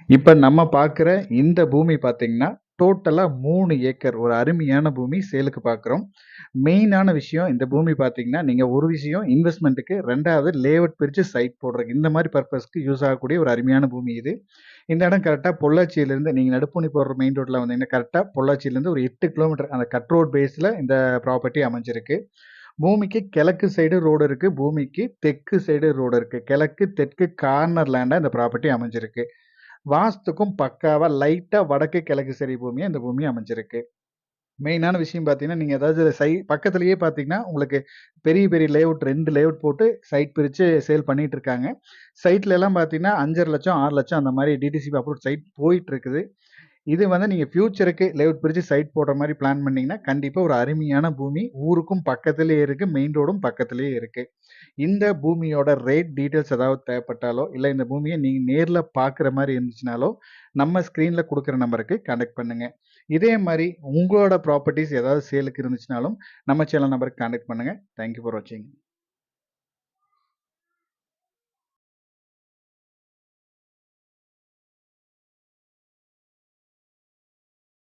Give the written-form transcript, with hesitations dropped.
இப்ப நம்ம பார்க்குற இந்த பூமி பார்த்தீங்கன்னா, டோட்டலா 3 ஏக்கர். ஒரு அருமையான பூமி சேலுக்கு பார்க்குறோம். மெயினான விஷயம் இந்த பூமி பார்த்தீங்கன்னா, நீங்க ஒரு விஷயம் இன்வெஸ்ட்மென்ட்க்கு 2வது லேஅவுட் பிரிச்சு சைட் போடுறதுக்கு. இந்த மாரி பர்ப்பஸ்க்கு யூஸ் ஆகக்கூடிய ஒரு அருமையான பூமி இது. இந்த இடம் கரெக்ட்டா பொள்ளாச்சியிலிருந்து நீங்க நடுப்பூணி போடுற மெயின் ரோட்ல வந்தீங்கன்னா, கரெக்ட்டா பொள்ளாச்சியிலிருந்து ஒரு 8 கிலோமீட்டர் அந்த கட் ரோட் பேஸ்ல இந்த ப்ராப்பர்ட்டி அமைஞ்சிருக்கு. பூமிக்கு கிழக்கு சைடு ரோடு இருக்கு. பூமிக்கு தெற்கு சைடு ரோடு இருக்கு. கிழக்கு, தெற்கு கார்னர் லேண்டா இந்த ப்ராப்பர்ட்டி அமைஞ்சிருக்கு. வாஸ்துக்கும் பக்காவா லைட்டா வடக்கு கிழக்கு சரி பூமியா இந்த பூமி அமைஞ்சிருக்கு. மெயினான விஷயம் பார்த்தீங்கன்னா, நீங்க ஏதாவது பக்கத்திலேயே பார்த்தீங்கன்னா, உங்களுக்கு பெரிய பெரிய லேஅவுட் 2 லேஅவுட் போட்டு சைட் பிரிச்சு சேல் பண்ணிட்டு இருக்காங்க. சைட்ல எல்லாம் பார்த்தீங்கன்னா, 5,50,000 6,00,000 அந்த மாரி டிடிசிபி அப்ரூவ்ட் சைட் போயிட்டு இருக்குது. இது வந்து நீங்க ஃபியூச்சருக்கு லேஅவுட் பிரிச்சு சைட் போடுற மாரி பிளான் பண்ணீங்கன்னா, கண்டிப்பா ஒரு அருமையான பூமி. ஊருக்கும் பக்கத்திலேயே இருக்கு. மெயின் ரோடும் பக்கத்திலேயே இருக்கு. இந்த பூமியோட ரேட் டீட்டெயில்ஸ் ஏதாவது தேவைப்பட்டாலோ, இல்ல இந்த பூமிய நீங்க நேர்ல பார்க்குற மாரி இருந்துச்சுனாலோ, நம்ம ஸ்க்ரீன்ல குடுக்குற நம்பருக்கு கான்டாக்ட் பண்ணுங்க. இதே மாரி உங்களோட ப்ராப்பர்ட்டீஸ் ஏதாவது சேலுக்கு இருந்துச்சுனாலும், நம்ம சேனல் நம்பருக்கு கான்டாக்ட் பண்ணுங்க. தேங்க் யூ ஃபார் வாட்சிங்.